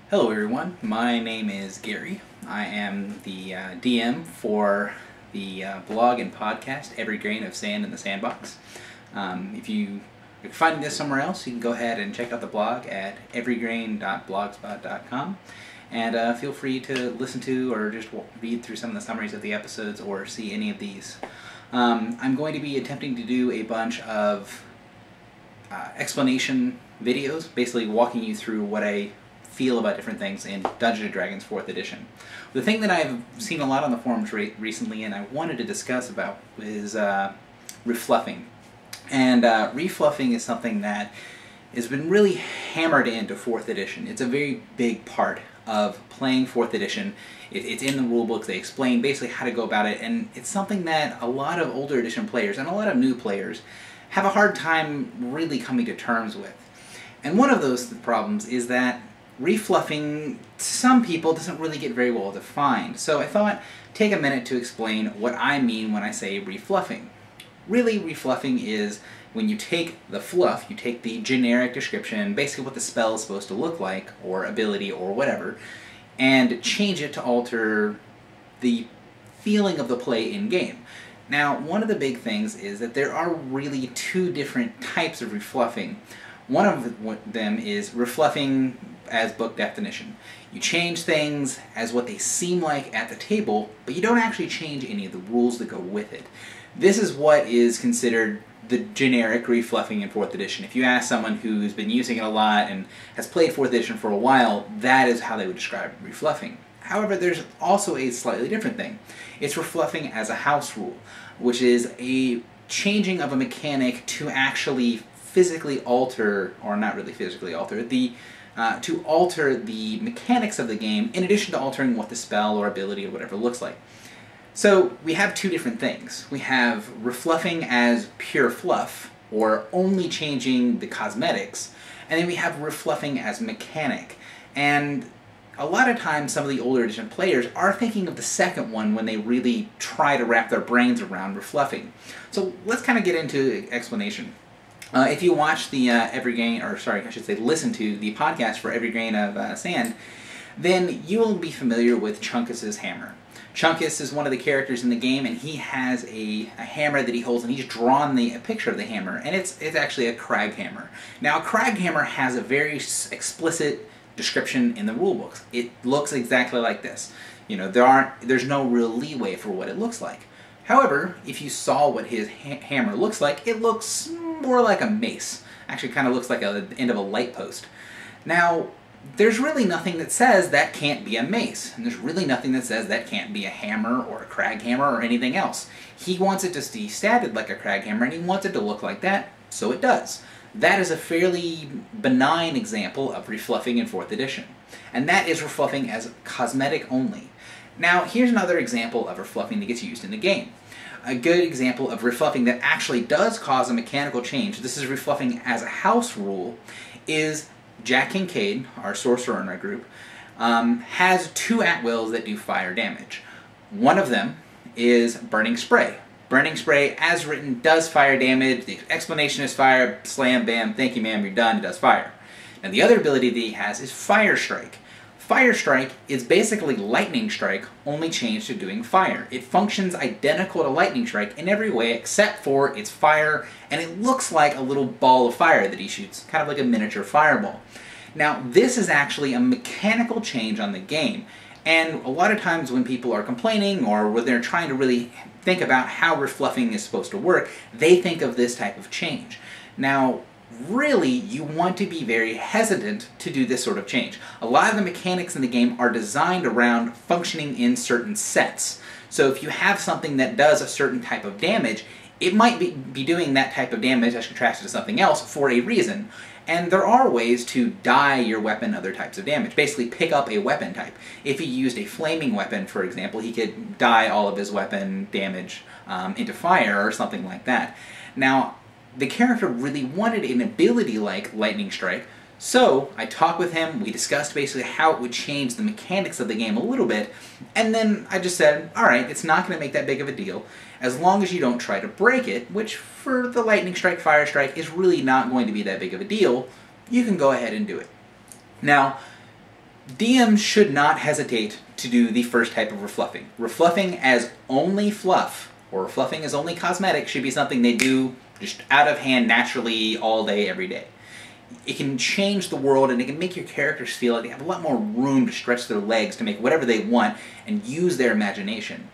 Hello everyone, my name is Gary. I am the DM for the blog and podcast Every Grain of Sand in the Sandbox. If you're finding this somewhere else, you can go ahead and check out the blog at everygrain.blogspot.com, and feel free to listen to or just read through some of the summaries of the episodes or see any of these. I'm going to be attempting to do a bunch of explanation videos, basically walking you through what I feel about different things in Dungeons & Dragons 4th edition. The thing that I've seen a lot on the forums recently and I wanted to discuss about is refluffing. And refluffing is something that has been really hammered into 4th edition. It's a very big part of playing 4th edition. It's in the rulebooks. They explain basically how to go about it, and it's something that a lot of older edition players and a lot of new players have a hard time really coming to terms with. And one of those problems is that refluffing, to some people, doesn't really get very well defined. So I thought, take a minute to explain what I mean when I say refluffing. Really, refluffing is when you take the fluff, you take the generic description, basically what the spell is supposed to look like, or ability, or whatever, and change it to alter the feeling of the play in-game. Now, one of the big things is that there are really two different types of refluffing. One of them is refluffing as book definition. You change things as what they seem like at the table, but you don't actually change any of the rules that go with it. This is what is considered the generic refluffing in 4th edition. If you ask someone who's been using it a lot and has played 4th edition for a while, that is how they would describe refluffing. However, there's also a slightly different thing. It's refluffing as a house rule, which is a changing of a mechanic to actually physically alter, or not really physically alter, to alter the mechanics of the game in addition to altering what the spell or ability or whatever looks like. So we have two different things. We have refluffing as pure fluff, or only changing the cosmetics, and then we have refluffing as mechanic. And a lot of times some of the older edition players are thinking of the second one when they really try to wrap their brains around refluffing. So let's kind of get into explanation. If you watch the listen to the podcast for Every Grain of Sand, then you will be familiar with Chunkus's hammer. Chunkus is one of the characters in the game, and he has a hammer that he holds, and he's drawn a picture of the hammer, and it's actually a crag hammer. Now, a crag hammer has a very explicit description in the rulebooks. It looks exactly like this. You know, there's no real leeway for what it looks like. However, if you saw what his hammer looks like, it looks more like a mace. Actually, kind of looks like the end of a light post. Now, there's really nothing that says that can't be a mace, and there's really nothing that says that can't be a hammer or a crag hammer or anything else. He wants it to be statted like a crag hammer, and he wants it to look like that, so it does. That is a fairly benign example of refluffing in 4th edition, and that is refluffing as cosmetic only. Now, here's another example of refluffing that gets used in the game. A good example of refluffing that actually does cause a mechanical change, this is refluffing as a house rule, is Jack Kincaid, our sorcerer in our group, has two at-wills that do fire damage. One of them is Burning Spray. Burning Spray, as written, does fire damage. The explanation is fire, slam, bam, thank you ma'am, you're done, it does fire. And the other ability that he has is Fire Strike. Fire Strike is basically Lightning Strike, only changed to doing fire. It functions identical to Lightning Strike in every way except for its fire, and it looks like a little ball of fire that he shoots, kind of like a miniature fireball. Now, this is actually a mechanical change on the game, and a lot of times when people are complaining or when they're trying to really think about how refluffing is supposed to work, they think of this type of change. Now, really, you want to be very hesitant to do this sort of change. A lot of the mechanics in the game are designed around functioning in certain sets. So if you have something that does a certain type of damage, it might be doing that type of damage as contrasted to something else for a reason. And there are ways to dye your weapon other types of damage. Basically, pick up a weapon type. If he used a flaming weapon, for example, he could dye all of his weapon damage into fire or something like that. Now, the character really wanted an ability like Lightning Strike, so I talked with him, we discussed basically how it would change the mechanics of the game a little bit, and then I just said, alright, it's not going to make that big of a deal, as long as you don't try to break it, which for the Lightning Strike, Fire Strike is really not going to be that big of a deal, you can go ahead and do it. Now, DMs should not hesitate to do the first type of refluffing. Refluffing as only fluff, or refluffing as only cosmetic, should be something they do just out of hand naturally all day, every day. It can change the world and it can make your characters feel like they have a lot more room to stretch their legs to make whatever they want and use their imagination.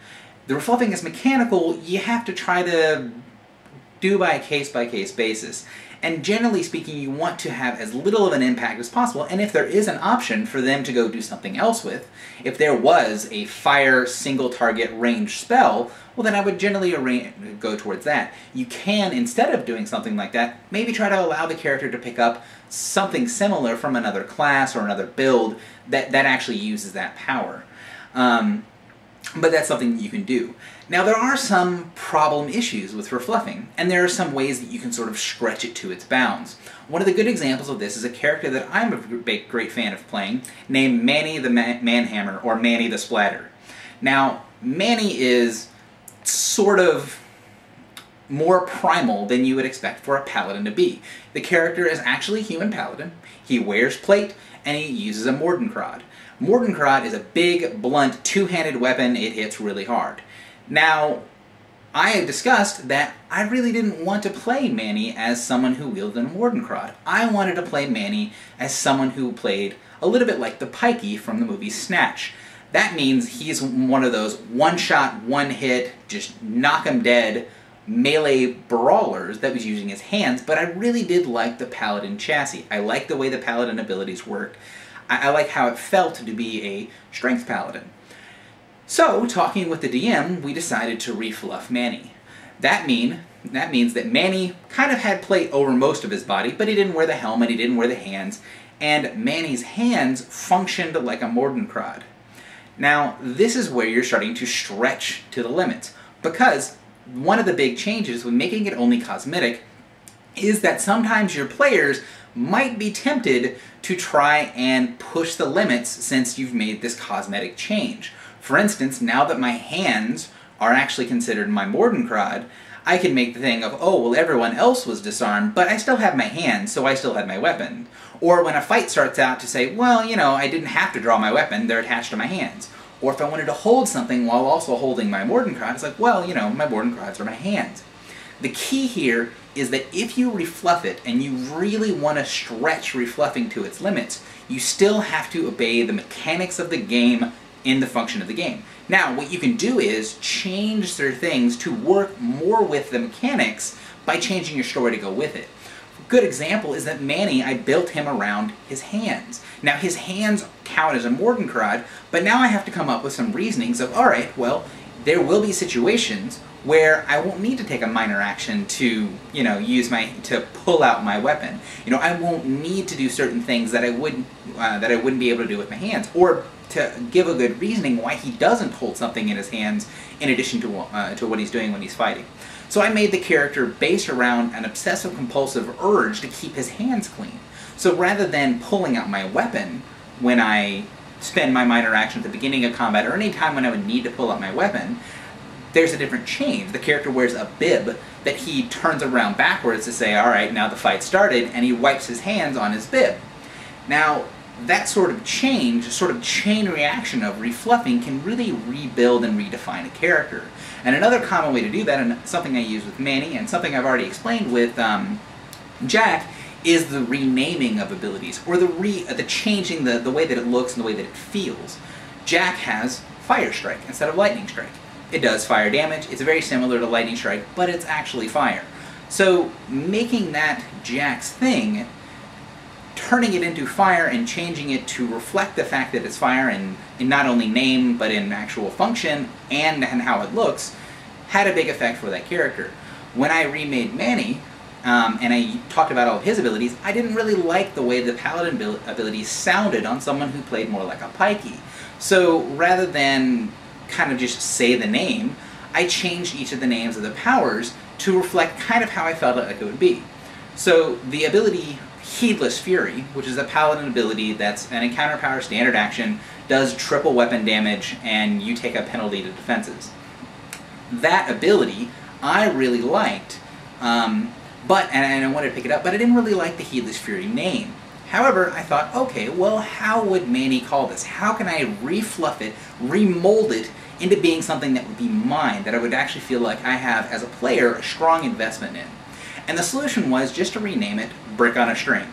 The refluffing is mechanical, you have to try to do by case basis. And generally speaking, you want to have as little of an impact as possible, and if there is an option for them to go do something else with, if there was a fire single target range spell, well then I would generally go towards that. You can, instead of doing something like that, maybe try to allow the character to pick up something similar from another class or another build that actually uses that power. But that's something that you can do. Now there are some problem issues with refluffing, and there are some ways that you can sort of stretch it to its bounds. One of the good examples of this is a character that I'm a great fan of playing, named Manny the Manhammer, or Manny the Splatter. Now, Manny is sort of more primal than you would expect for a paladin to be. The character is actually a human paladin, he wears plate, and he uses a Mordenkrad. Mordenkrad is a big, blunt, two-handed weapon. It hits really hard. Now, I have discussed that I really didn't want to play Manny as someone who wielded a Mordenkrad. I wanted to play Manny as someone who played a little bit like the Pikey from the movie Snatch. That means he's one of those one-shot, one-hit, just knock-em dead melee brawlers that was using his hands, but I really did like the Paladin chassis. I like the way the Paladin abilities work. I like how it felt to be a strength paladin. So, talking with the DM, we decided to refluff Manny. That means that Manny kind of had plate over most of his body, but he didn't wear the helmet, he didn't wear the hands, and Manny's hands functioned like a Mordenkrad. Now, this is where you're starting to stretch to the limits, because one of the big changes with making it only cosmetic is that sometimes your players might be tempted to try and push the limits since you've made this cosmetic change. For instance, now that my hands are actually considered my Mordenkrad, I can make the thing of, oh, well, everyone else was disarmed, but I still have my hands, so I still had my weapon. Or when a fight starts out, to say, well, you know, I didn't have to draw my weapon, they're attached to my hands. Or if I wanted to hold something while also holding my Mordenkrad, it's like, well, you know, my Mordenkrads are my hands. The key here is that if you refluff it, and you really want to stretch refluffing to its limits, you still have to obey the mechanics of the game in the function of the game. Now, what you can do is change certain things to work more with the mechanics by changing your story to go with it. A good example is that Manny, I built him around his hands. Now, his hands count as a Mordenkrad, but now I have to come up with some reasonings of, alright, well, there will be situations where I won't need to take a minor action to, you know, to pull out my weapon. You know, I won't need to do certain things that I wouldn't be able to do with my hands, or to give a good reasoning why he doesn't hold something in his hands in addition to what he's doing when he's fighting. So I made the character based around an obsessive-compulsive urge to keep his hands clean. So rather than pulling out my weapon when I spend my minor action at the beginning of combat, or any time when I would need to pull out my weapon, there's a different change. The character wears a bib that he turns around backwards to say, alright, now the fight started, and he wipes his hands on his bib. Now, that sort of change, sort of chain reaction of refluffing, can really rebuild and redefine a character. And another common way to do that, and something I use with Manny, and something I've already explained with Jack, is the renaming of abilities, or the changing the way that it looks and the way that it feels. Jack has Fire Strike instead of Lightning Strike. It does fire damage, it's very similar to Lightning Strike, but it's actually fire. So making that Jack's thing, turning it into fire and changing it to reflect the fact that it's fire in not only name, but in actual function and how it looks, had a big effect for that character. When I remade Manny, and I talked about all of his abilities, I didn't really like the way the Paladin abilities sounded on someone who played more like a Pikey. So rather than kind of just say the name, I changed each of the names of the powers to reflect kind of how I felt like it would be. So the ability Heedless Fury, which is a Paladin ability that's an encounter power standard action, does triple weapon damage and you take a penalty to defenses. That ability I really liked, and I wanted to pick it up, but I didn't really like the Heedless Fury name. However, I thought, okay, well, how would Manny call this? How can I refluff it, remold it into being something that would be mine, that I would actually feel like I have, as a player, a strong investment in? And the solution was just to rename it Brick on a String,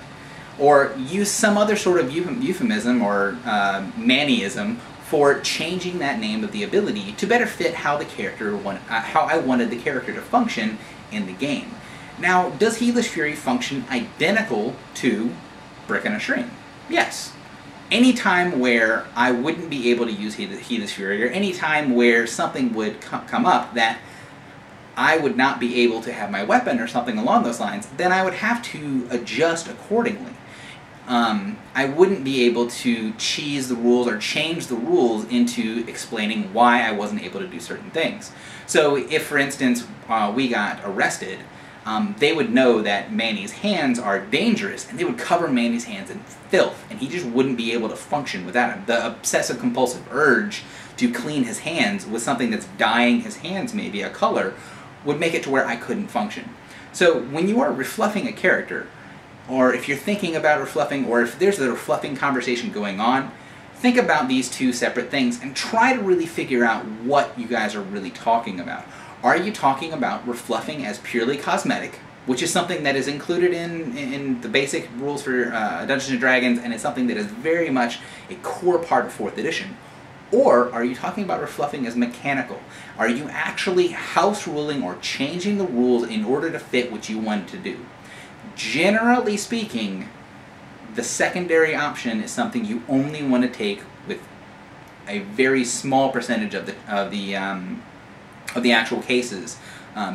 or use some other sort of euphemism or Mannyism for changing that name of the ability to better fit how the character how I wanted the character to function in the game. Now, does Heedless Fury function identical to Brick on a String? Yes. Any time where I wouldn't be able to use Heedless Fury, or any time where something would come up that I would not be able to have my weapon or something along those lines, then I would have to adjust accordingly. I wouldn't be able to cheese the rules or change the rules into explaining why I wasn't able to do certain things. So if, for instance, we got arrested, they would know that Manny's hands are dangerous, and they would cover Manny's hands in filth, and he just wouldn't be able to function without him. The obsessive-compulsive urge to clean his hands with something that's dyeing his hands, maybe a color, would make it to where I couldn't function. So when you are refluffing a character, or if you're thinking about refluffing, or if there's a refluffing conversation going on, think about these two separate things and try to really figure out what you guys are really talking about. Are you talking about refluffing as purely cosmetic, which is something that is included in the basic rules for Dungeons & Dragons, and it's something that is very much a core part of 4th edition? Or are you talking about refluffing as mechanical? Are you actually house ruling or changing the rules in order to fit what you want to do? Generally speaking, the secondary option is something you only want to take with a very small percentage of the actual cases.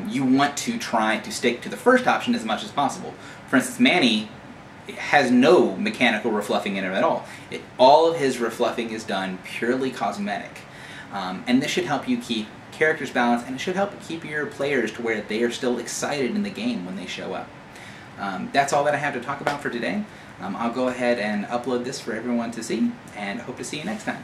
You want to try to stick to the first option as much as possible. For instance, Manny has no mechanical refluffing in him at all. All of his refluffing is done purely cosmetic. And this should help you keep characters balanced, and it should help keep your players to where they are still excited in the game when they show up. That's all that I have to talk about for today. I'll go ahead and upload this for everyone to see, and hope to see you next time.